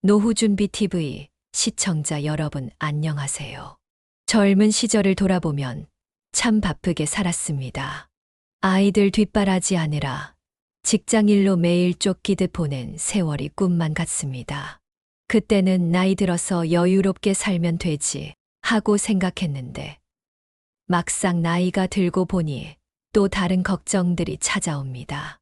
노후준비 TV 시청자 여러분 안녕하세요. 젊은 시절을 돌아보면 참 바쁘게 살았습니다. 아이들 뒷바라지하느라 직장일로 매일 쫓기듯 보낸 세월이 꿈만 같습니다. 그때는 나이 들어서 여유롭게 살면 되지 하고 생각했는데 막상 나이가 들고 보니 또 다른 걱정들이 찾아옵니다.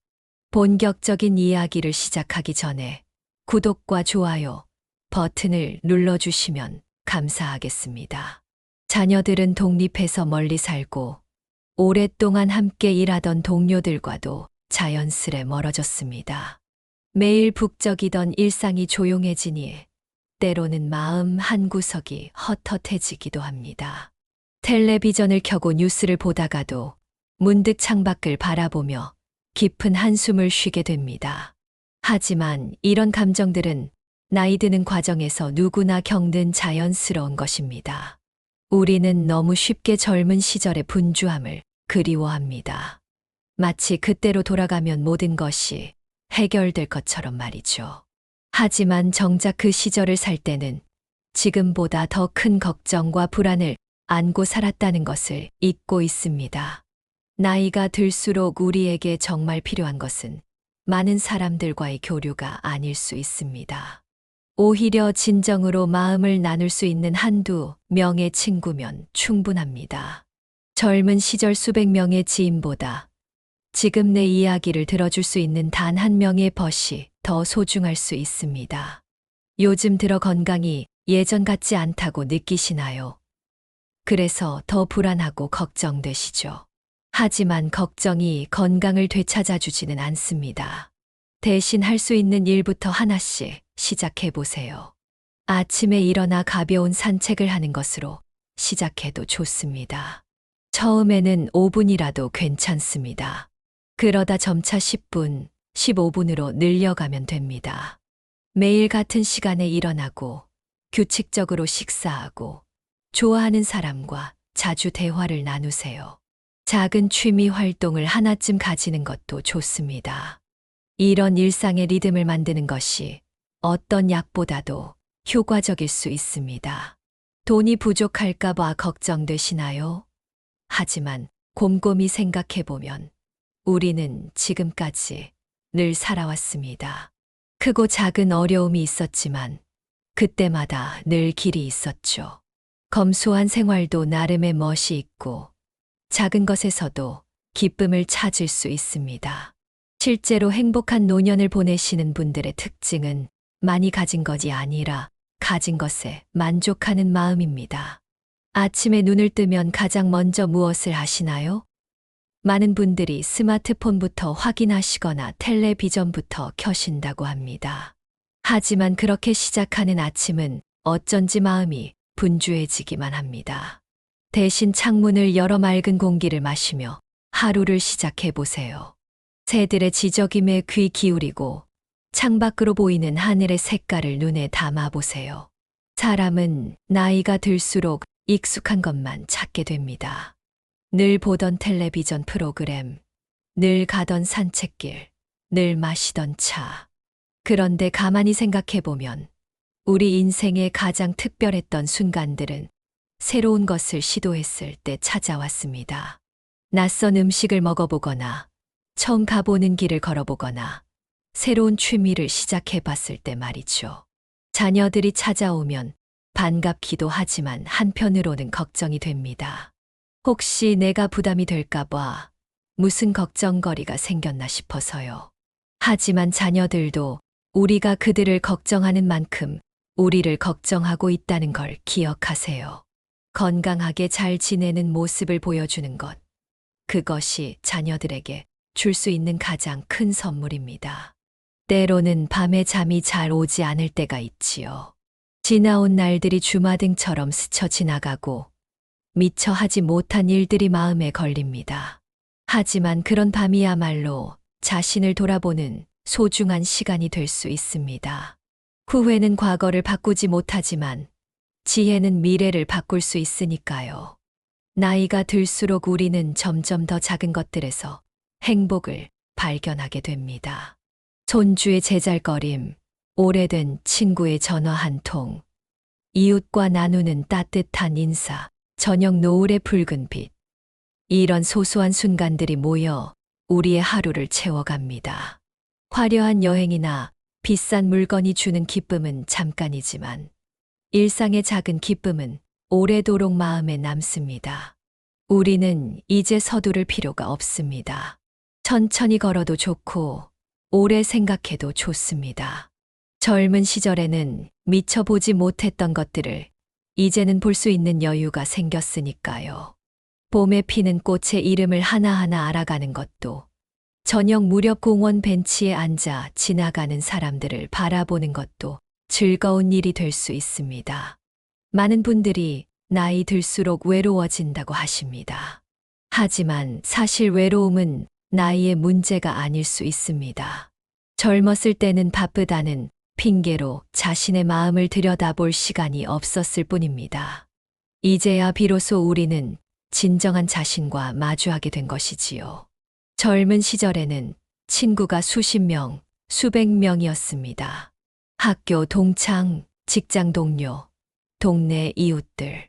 본격적인 이야기를 시작하기 전에 구독과 좋아요 버튼을 눌러주시면 감사하겠습니다. 자녀들은 독립해서 멀리 살고 오랫동안 함께 일하던 동료들과도 자연스레 멀어졌습니다. 매일 북적이던 일상이 조용해지니 때로는 마음 한구석이 헛헛해지기도 합니다. 텔레비전을 켜고 뉴스를 보다가도 문득 창밖을 바라보며 깊은 한숨을 쉬게 됩니다. 하지만 이런 감정들은 나이 드는 과정에서 누구나 겪는 자연스러운 것입니다. 우리는 너무 쉽게 젊은 시절의 분주함을 그리워합니다. 마치 그때로 돌아가면 모든 것이 해결될 것처럼 말이죠. 하지만 정작 그 시절을 살 때는 지금보다 더 큰 걱정과 불안을 안고 살았다는 것을 잊고 있습니다. 나이가 들수록 우리에게 정말 필요한 것은 많은 사람들과의 교류가 아닐 수 있습니다. 오히려 진정으로 마음을 나눌 수 있는 한두 명의 친구면 충분합니다. 젊은 시절 수백 명의 지인보다 지금 내 이야기를 들어줄 수 있는 단 한 명의 벗이 더 소중할 수 있습니다. 요즘 들어 건강이 예전 같지 않다고 느끼시나요? 그래서 더 불안하고 걱정되시죠? 하지만 걱정이 건강을 되찾아주지는 않습니다. 대신 할 수 있는 일부터 하나씩 시작해 보세요. 아침에 일어나 가벼운 산책을 하는 것으로 시작해도 좋습니다. 처음에는 5분이라도 괜찮습니다. 그러다 점차 10분, 15분으로 늘려가면 됩니다. 매일 같은 시간에 일어나고 규칙적으로 식사하고 좋아하는 사람과 자주 대화를 나누세요. 작은 취미 활동을 하나쯤 가지는 것도 좋습니다. 이런 일상의 리듬을 만드는 것이 어떤 약보다도 효과적일 수 있습니다. 돈이 부족할까봐 걱정되시나요? 하지만 곰곰이 생각해보면 우리는 지금까지 늘 살아왔습니다. 크고 작은 어려움이 있었지만 그때마다 늘 길이 있었죠. 검소한 생활도 나름의 멋이 있고 작은 것에서도 기쁨을 찾을 수 있습니다. 실제로 행복한 노년을 보내시는 분들의 특징은 많이 가진 것이 아니라 가진 것에 만족하는 마음입니다. 아침에 눈을 뜨면 가장 먼저 무엇을 하시나요? 많은 분들이 스마트폰부터 확인하시거나 텔레비전부터 켜신다고 합니다. 하지만 그렇게 시작하는 아침은 어쩐지 마음이 분주해지기만 합니다. 대신 창문을 열어 맑은 공기를 마시며 하루를 시작해 보세요. 새들의 지저귐에 귀 기울이고 창밖으로 보이는 하늘의 색깔을 눈에 담아 보세요. 사람은 나이가 들수록 익숙한 것만 찾게 됩니다. 늘 보던 텔레비전 프로그램, 늘 가던 산책길, 늘 마시던 차. 그런데 가만히 생각해 보면 우리 인생의 가장 특별했던 순간들은 새로운 것을 시도했을 때 찾아왔습니다. 낯선 음식을 먹어보거나 처음 가보는 길을 걸어보거나 새로운 취미를 시작해 봤을 때 말이죠. 자녀들이 찾아오면 반갑기도 하지만 한편으로는 걱정이 됩니다. 혹시 내가 부담이 될까봐 무슨 걱정거리가 생겼나 싶어서요. 하지만 자녀들도 우리가 그들을 걱정하는 만큼 우리를 걱정하고 있다는 걸 기억하세요. 건강하게 잘 지내는 모습을 보여주는 것. 그것이 자녀들에게 줄 수 있는 가장 큰 선물입니다. 때로는 밤에 잠이 잘 오지 않을 때가 있지요. 지나온 날들이 주마등처럼 스쳐 지나가고 미처 하지 못한 일들이 마음에 걸립니다. 하지만 그런 밤이야말로 자신을 돌아보는 소중한 시간이 될 수 있습니다. 후회는 과거를 바꾸지 못하지만 지혜는 미래를 바꿀 수 있으니까요. 나이가 들수록 우리는 점점 더 작은 것들에서 행복을 발견하게 됩니다. 손주의 제잘거림, 오래된 친구의 전화 한 통, 이웃과 나누는 따뜻한 인사, 저녁 노을의 붉은 빛. 이런 소소한 순간들이 모여 우리의 하루를 채워갑니다. 화려한 여행이나 비싼 물건이 주는 기쁨은 잠깐이지만 일상의 작은 기쁨은 오래도록 마음에 남습니다. 우리는 이제 서두를 필요가 없습니다. 천천히 걸어도 좋고 오래 생각해도 좋습니다. 젊은 시절에는 미처 보지 못했던 것들을 이제는 볼 수 있는 여유가 생겼으니까요. 봄에 피는 꽃의 이름을 하나하나 알아가는 것도, 저녁 무렵 공원 벤치에 앉아 지나가는 사람들을 바라보는 것도 즐거운 일이 될 수 있습니다. 많은 분들이 나이 들수록 외로워진다고 하십니다. 하지만 사실 외로움은 나이의 문제가 아닐 수 있습니다. 젊었을 때는 바쁘다는 핑계로 자신의 마음을 들여다볼 시간이 없었을 뿐입니다. 이제야 비로소 우리는 진정한 자신과 마주하게 된 것이지요. 젊은 시절에는 친구가 수십 명, 수백 명이었습니다. 학교 동창, 직장 동료, 동네 이웃들.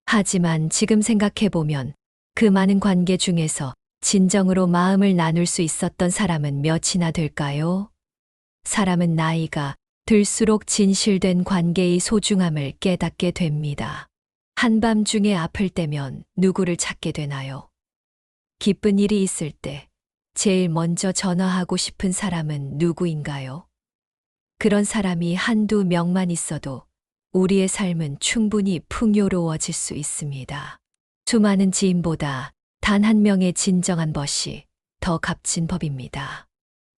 하지만 지금 생각해보면 그 많은 관계 중에서 진정으로 마음을 나눌 수 있었던 사람은 몇이나 될까요? 사람은 나이가 들수록 진실된 관계의 소중함을 깨닫게 됩니다. 한밤중에 아플 때면 누구를 찾게 되나요? 기쁜 일이 있을 때 제일 먼저 전화하고 싶은 사람은 누구인가요? 그런 사람이 한두 명만 있어도 우리의 삶은 충분히 풍요로워질 수 있습니다. 수많은 지인보다 단 한 명의 진정한 벗이 더 값진 법입니다.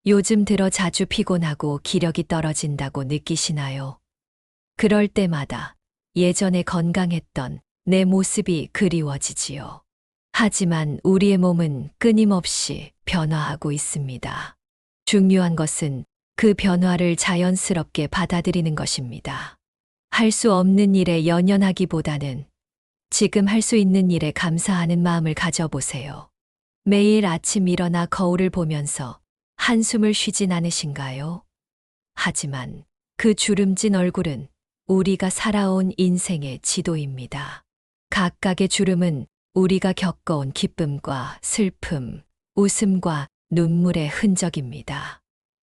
요즘 들어 자주 피곤하고 기력이 떨어진다고 느끼시나요? 그럴 때마다 예전에 건강했던 내 모습이 그리워지지요. 하지만 우리의 몸은 끊임없이 변화하고 있습니다. 중요한 것은 그 변화를 자연스럽게 받아들이는 것입니다. 할 수 없는 일에 연연하기보다는 지금 할 수 있는 일에 감사하는 마음을 가져보세요. 매일 아침 일어나 거울을 보면서 한숨을 쉬진 않으신가요? 하지만 그 주름진 얼굴은 우리가 살아온 인생의 지도입니다. 각각의 주름은 우리가 겪어온 기쁨과 슬픔, 웃음과 눈물의 흔적입니다.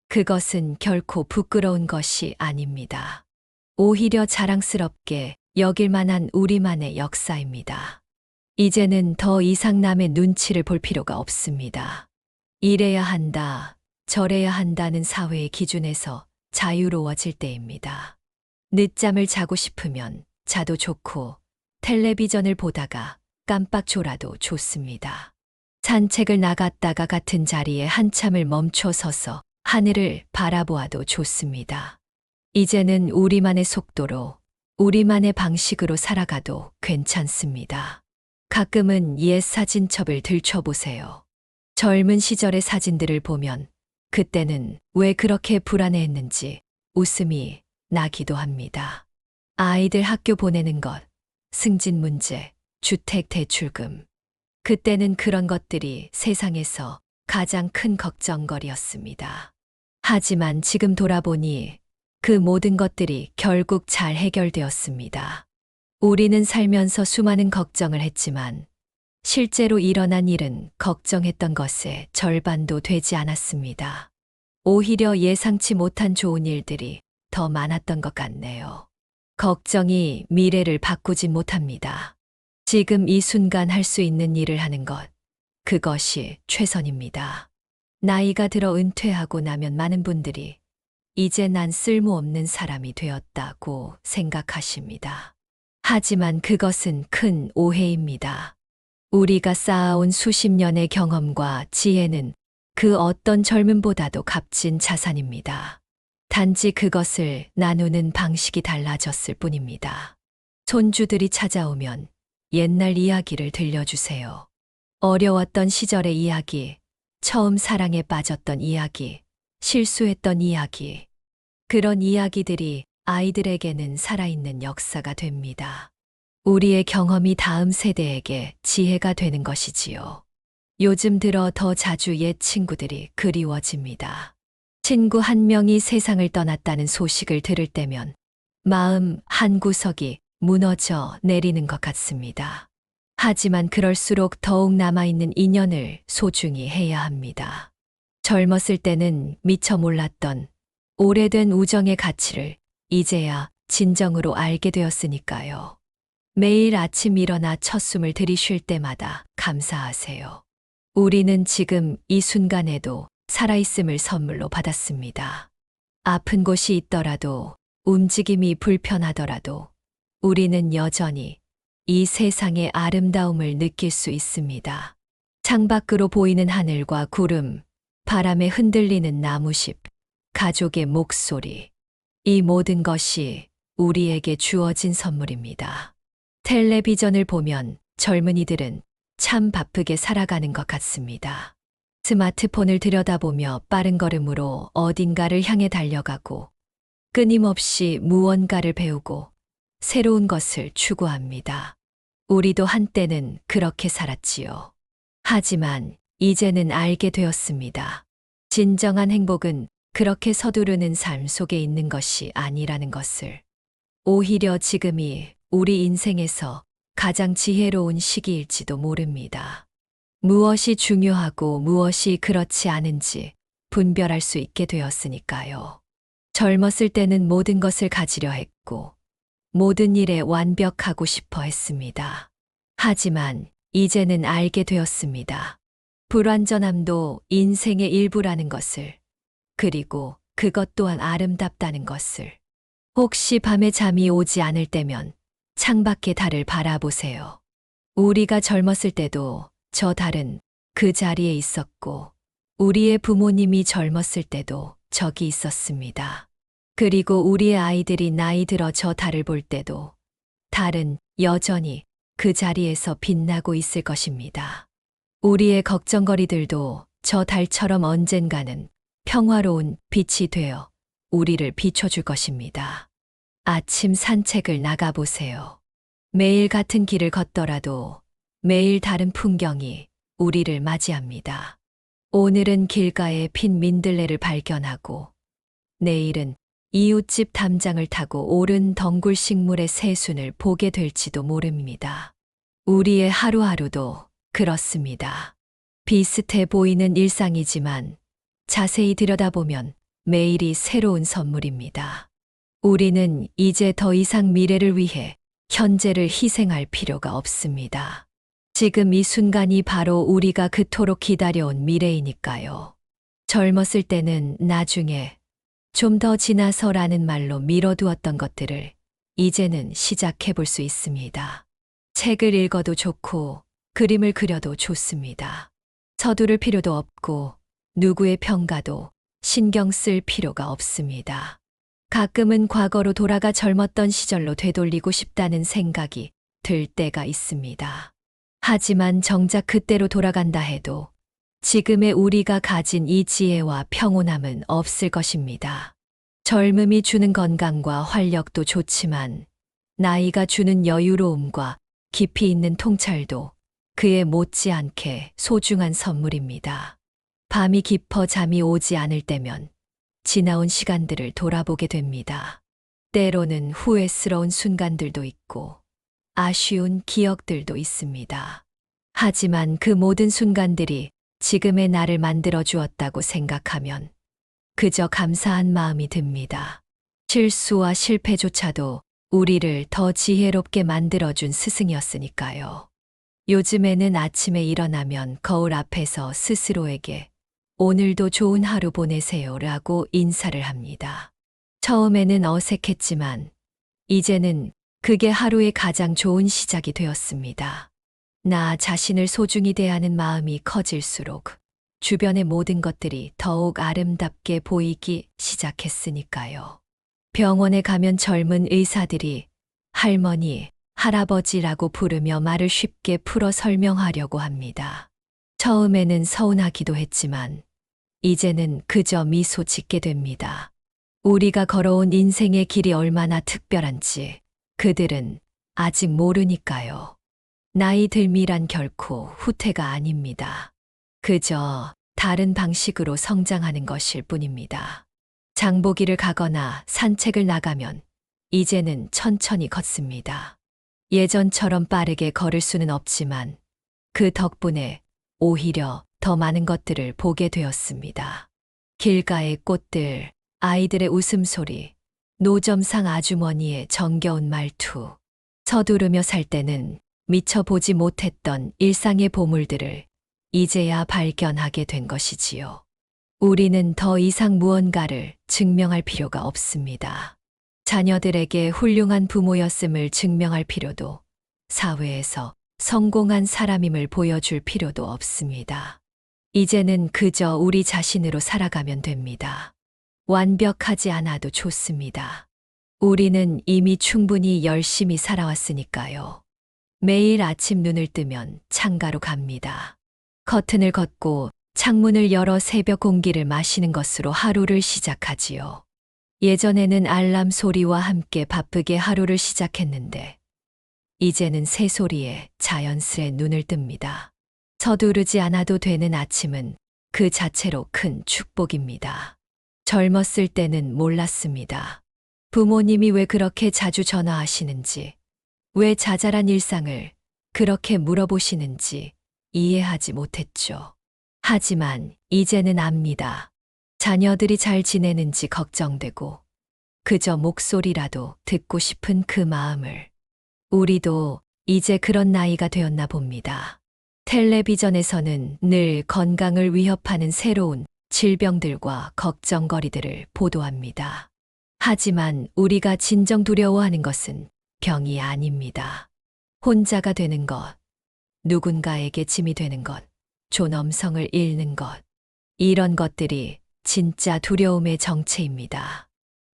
그것은 결코 부끄러운 것이 아닙니다. 오히려 자랑스럽게 여길 만한 우리만의 역사입니다. 이제는 더 이상 남의 눈치를 볼 필요가 없습니다. 이래야 한다, 저래야 한다는 사회의 기준에서 자유로워질 때입니다. 늦잠을 자고 싶으면 자도 좋고 텔레비전을 보다가 깜빡 졸아도 좋습니다. 산책을 나갔다가 같은 자리에 한참을 멈춰 서서 하늘을 바라보아도 좋습니다. 이제는 우리만의 속도로, 우리만의 방식으로 살아가도 괜찮습니다. 가끔은 옛 사진첩을 들춰보세요. 젊은 시절의 사진들을 보면 그때는 왜 그렇게 불안해했는지 웃음이 나기도 합니다. 아이들 학교 보내는 것, 승진 문제, 주택 대출금. 그때는 그런 것들이 세상에서 가장 큰 걱정거리였습니다. 하지만 지금 돌아보니 그 모든 것들이 결국 잘 해결되었습니다. 우리는 살면서 수많은 걱정을 했지만 실제로 일어난 일은 걱정했던 것의 절반도 되지 않았습니다. 오히려 예상치 못한 좋은 일들이 더 많았던 것 같네요. 걱정이 미래를 바꾸지 못합니다. 지금 이 순간 할 수 있는 일을 하는 것, 그것이 최선입니다. 나이가 들어 은퇴하고 나면 많은 분들이 이제 난 쓸모없는 사람이 되었다고 생각하십니다. 하지만 그것은 큰 오해입니다. 우리가 쌓아온 수십 년의 경험과 지혜는 그 어떤 젊음보다도 값진 자산입니다. 단지 그것을 나누는 방식이 달라졌을 뿐입니다. 손주들이 찾아오면 옛날 이야기를 들려주세요. 어려웠던 시절의 이야기, 처음 사랑에 빠졌던 이야기, 실수했던 이야기. 그런 이야기들이 아이들에게는 살아있는 역사가 됩니다. 우리의 경험이 다음 세대에게 지혜가 되는 것이지요. 요즘 들어 더 자주 옛 친구들이 그리워집니다. 친구 한 명이 세상을 떠났다는 소식을 들을 때면 마음 한 구석이 무너져 내리는 것 같습니다. 하지만 그럴수록 더욱 남아있는 인연을 소중히 해야 합니다. 젊었을 때는 미처 몰랐던 오래된 우정의 가치를 이제야 진정으로 알게 되었으니까요. 매일 아침 일어나 첫 숨을 들이쉴 때마다 감사하세요. 우리는 지금 이 순간에도 살아있음을 선물로 받았습니다. 아픈 곳이 있더라도, 움직임이 불편하더라도, 우리는 여전히 이 세상의 아름다움을 느낄 수 있습니다. 창밖으로 보이는 하늘과 구름, 바람에 흔들리는 나무잎, 가족의 목소리, 이 모든 것이 우리에게 주어진 선물입니다. 텔레비전을 보면 젊은이들은 참 바쁘게 살아가는 것 같습니다. 스마트폰을 들여다보며 빠른 걸음으로 어딘가를 향해 달려가고 끊임없이 무언가를 배우고 새로운 것을 추구합니다. 우리도 한때는 그렇게 살았지요. 하지만 이제는 알게 되었습니다. 진정한 행복은 그렇게 서두르는 삶 속에 있는 것이 아니라는 것을. 오히려 지금이 우리 인생에서 가장 지혜로운 시기일지도 모릅니다. 무엇이 중요하고 무엇이 그렇지 않은지 분별할 수 있게 되었으니까요. 젊었을 때는 모든 것을 가지려 했고, 모든 일에 완벽하고 싶어 했습니다. 하지만 이제는 알게 되었습니다. 불완전함도 인생의 일부라는 것을, 그리고 그것 또한 아름답다는 것을. 혹시 밤에 잠이 오지 않을 때면 창밖의 달을 바라보세요. 우리가 젊었을 때도 저 달은 그 자리에 있었고, 우리의 부모님이 젊었을 때도 저기 있었습니다. 그리고 우리의 아이들이 나이 들어 저 달을 볼 때도 달은 여전히 그 자리에서 빛나고 있을 것입니다. 우리의 걱정거리들도 저 달처럼 언젠가는 평화로운 빛이 되어 우리를 비춰줄 것입니다. 아침 산책을 나가보세요. 매일 같은 길을 걷더라도 매일 다른 풍경이 우리를 맞이합니다. 오늘은 길가에 핀 민들레를 발견하고, 내일은 이웃집 담장을 타고 오른 덩굴 식물의 새순을 보게 될지도 모릅니다. 우리의 하루하루도 그렇습니다. 비슷해 보이는 일상이지만 자세히 들여다보면 매일이 새로운 선물입니다. 우리는 이제 더 이상 미래를 위해 현재를 희생할 필요가 없습니다. 지금 이 순간이 바로 우리가 그토록 기다려온 미래이니까요. 젊었을 때는 나중에, 좀 더 지나서라는 말로 미뤄두었던 것들을 이제는 시작해 볼 수 있습니다. 책을 읽어도 좋고 그림을 그려도 좋습니다. 서두를 필요도 없고 누구의 평가도 신경 쓸 필요가 없습니다. 가끔은 과거로 돌아가 젊었던 시절로 되돌리고 싶다는 생각이 들 때가 있습니다. 하지만 정작 그때로 돌아간다 해도 지금의 우리가 가진 이 지혜와 평온함은 없을 것입니다. 젊음이 주는 건강과 활력도 좋지만 나이가 주는 여유로움과 깊이 있는 통찰도 그에 못지않게 소중한 선물입니다. 밤이 깊어 잠이 오지 않을 때면 지나온 시간들을 돌아보게 됩니다. 때로는 후회스러운 순간들도 있고 아쉬운 기억들도 있습니다. 하지만 그 모든 순간들이 지금의 나를 만들어 주었다고 생각하면 그저 감사한 마음이 듭니다. 실수와 실패조차도 우리를 더 지혜롭게 만들어준 스승이었으니까요. 요즘에는 아침에 일어나면 거울 앞에서 스스로에게 오늘도 좋은 하루 보내세요 라고 인사를 합니다. 처음에는 어색했지만 이제는 그게 하루의 가장 좋은 시작이 되었습니다. 나 자신을 소중히 대하는 마음이 커질수록 주변의 모든 것들이 더욱 아름답게 보이기 시작했으니까요. 병원에 가면 젊은 의사들이 할머니, 할아버지라고 부르며 말을 쉽게 풀어 설명하려고 합니다. 처음에는 서운하기도 했지만 이제는 그저 미소 짓게 됩니다. 우리가 걸어온 인생의 길이 얼마나 특별한지 그들은 아직 모르니까요. 나이 들미란 결코 후퇴가 아닙니다. 그저 다른 방식으로 성장하는 것일 뿐입니다. 장보기를 가거나 산책을 나가면 이제는 천천히 걷습니다. 예전처럼 빠르게 걸을 수는 없지만 그 덕분에 오히려 더 많은 것들을 보게 되었습니다. 길가의 꽃들, 아이들의 웃음소리, 노점상 아주머니의 정겨운 말투. 서두르며 살 때는 미처 보지 못했던 일상의 보물들을 이제야 발견하게 된 것이지요. 우리는 더 이상 무언가를 증명할 필요가 없습니다. 자녀들에게 훌륭한 부모였음을 증명할 필요도, 사회에서 성공한 사람임을 보여줄 필요도 없습니다. 이제는 그저 우리 자신으로 살아가면 됩니다. 완벽하지 않아도 좋습니다. 우리는 이미 충분히 열심히 살아왔으니까요. 매일 아침 눈을 뜨면 창가로 갑니다. 커튼을 걷고 창문을 열어 새벽 공기를 마시는 것으로 하루를 시작하지요. 예전에는 알람 소리와 함께 바쁘게 하루를 시작했는데, 이제는 새소리에 자연스레 눈을 뜹니다. 서두르지 않아도 되는 아침은 그 자체로 큰 축복입니다. 젊었을 때는 몰랐습니다. 부모님이 왜 그렇게 자주 전화하시는지, 왜 자잘한 일상을 그렇게 물어보시는지 이해하지 못했죠. 하지만 이제는 압니다. 자녀들이 잘 지내는지 걱정되고, 그저 목소리라도 듣고 싶은 그 마음을. 우리도 이제 그런 나이가 되었나 봅니다. 텔레비전에서는 늘 건강을 위협하는 새로운 질병들과 걱정거리들을 보도합니다. 하지만 우리가 진정 두려워하는 것은 병이 아닙니다. 혼자가 되는 것, 누군가에게 짐이 되는 것, 존엄성을 잃는 것, 이런 것들이 진짜 두려움의 정체입니다.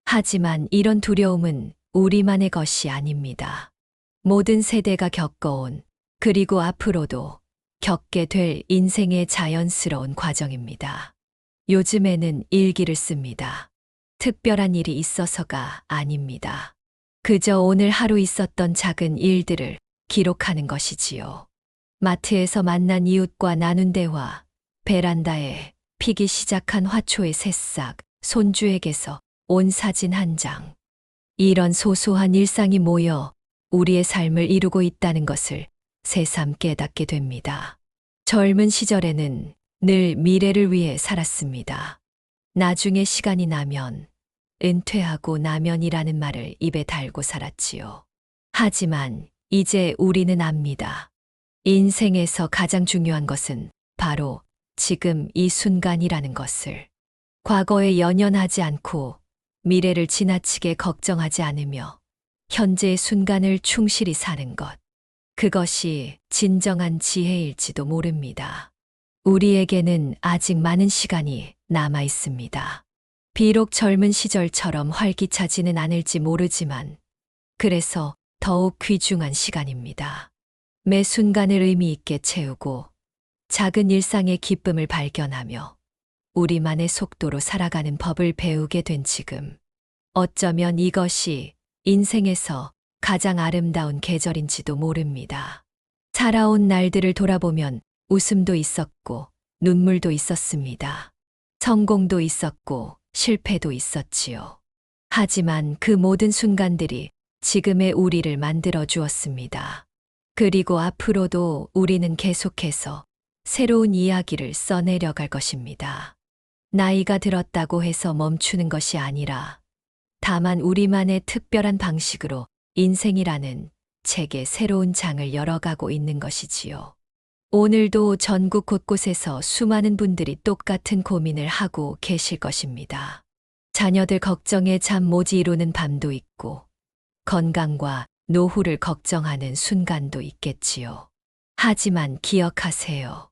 하지만 이런 두려움은 우리만의 것이 아닙니다. 모든 세대가 겪어온, 그리고 앞으로도 겪게 될 인생의 자연스러운 과정입니다. 요즘에는 일기를 씁니다. 특별한 일이 있어서가 아닙니다. 그저 오늘 하루 있었던 작은 일들을 기록하는 것이지요. 마트에서 만난 이웃과 나눈 대화, 베란다에 피기 시작한 화초의 새싹, 손주에게서 온 사진 한 장. 이런 소소한 일상이 모여 우리의 삶을 이루고 있다는 것을 새삼 깨닫게 됩니다. 젊은 시절에는 늘 미래를 위해 살았습니다. 나중에 시간이 나면, 은퇴하고 나면이라는 말을 입에 달고 살았지요. 하지만 이제 우리는 압니다. 인생에서 가장 중요한 것은 바로 지금 이 순간이라는 것을. 과거에 연연하지 않고 미래를 지나치게 걱정하지 않으며 현재의 순간을 충실히 사는 것. 그것이 진정한 지혜일지도 모릅니다. 우리에게는 아직 많은 시간이 남아 있습니다. 비록 젊은 시절처럼 활기차지는 않을지 모르지만, 그래서 더욱 귀중한 시간입니다. 매 순간을 의미 있게 채우고 작은 일상의 기쁨을 발견하며 우리만의 속도로 살아가는 법을 배우게 된 지금. 어쩌면 이것이 인생에서 가장 아름다운 계절인지도 모릅니다. 살아온 날들을 돌아보면 웃음도 있었고 눈물도 있었습니다. 성공도 있었고 실패도 있었지요. 하지만 그 모든 순간들이 지금의 우리를 만들어 주었습니다. 그리고 앞으로도 우리는 계속해서 새로운 이야기를 써내려갈 것입니다. 나이가 들었다고 해서 멈추는 것이 아니라 다만 우리만의 특별한 방식으로 인생이라는 책의 새로운 장을 열어가고 있는 것이지요. 오늘도 전국 곳곳에서 수많은 분들이 똑같은 고민을 하고 계실 것입니다. 자녀들 걱정에 잠 못 이루는 밤도 있고, 건강과 노후를 걱정하는 순간도 있겠지요. 하지만 기억하세요.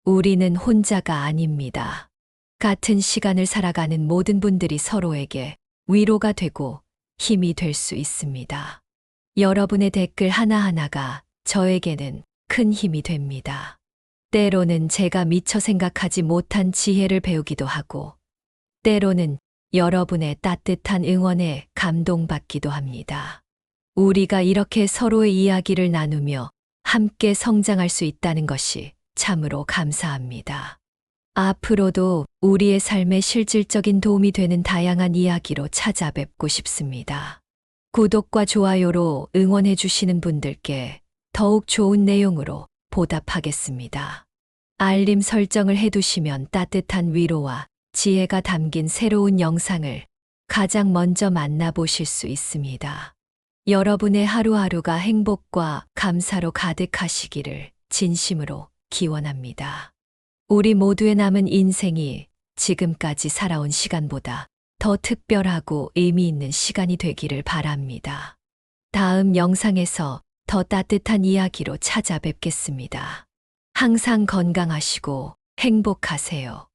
우리는 혼자가 아닙니다. 같은 시간을 살아가는 모든 분들이 서로에게 위로가 되고 힘이 될 수 있습니다. 여러분의 댓글 하나하나가 저에게는 큰 힘이 됩니다. 때로는 제가 미처 생각하지 못한 지혜를 배우기도 하고, 때로는 여러분의 따뜻한 응원에 감동받기도 합니다. 우리가 이렇게 서로의 이야기를 나누며 함께 성장할 수 있다는 것이 참으로 감사합니다. 앞으로도 우리의 삶에 실질적인 도움이 되는 다양한 이야기로 찾아뵙고 싶습니다. 구독과 좋아요로 응원해 주시는 분들께 더욱 좋은 내용으로 보답하겠습니다. 알림 설정을 해두시면 따뜻한 위로와 지혜가 담긴 새로운 영상을 가장 먼저 만나보실 수 있습니다. 여러분의 하루하루가 행복과 감사로 가득하시기를 진심으로 기원합니다. 우리 모두의 남은 인생이 지금까지 살아온 시간보다 더 특별하고 의미 있는 시간이 되기를 바랍니다. 다음 영상에서 더 따뜻한 이야기로 찾아뵙겠습니다. 항상 건강하시고 행복하세요.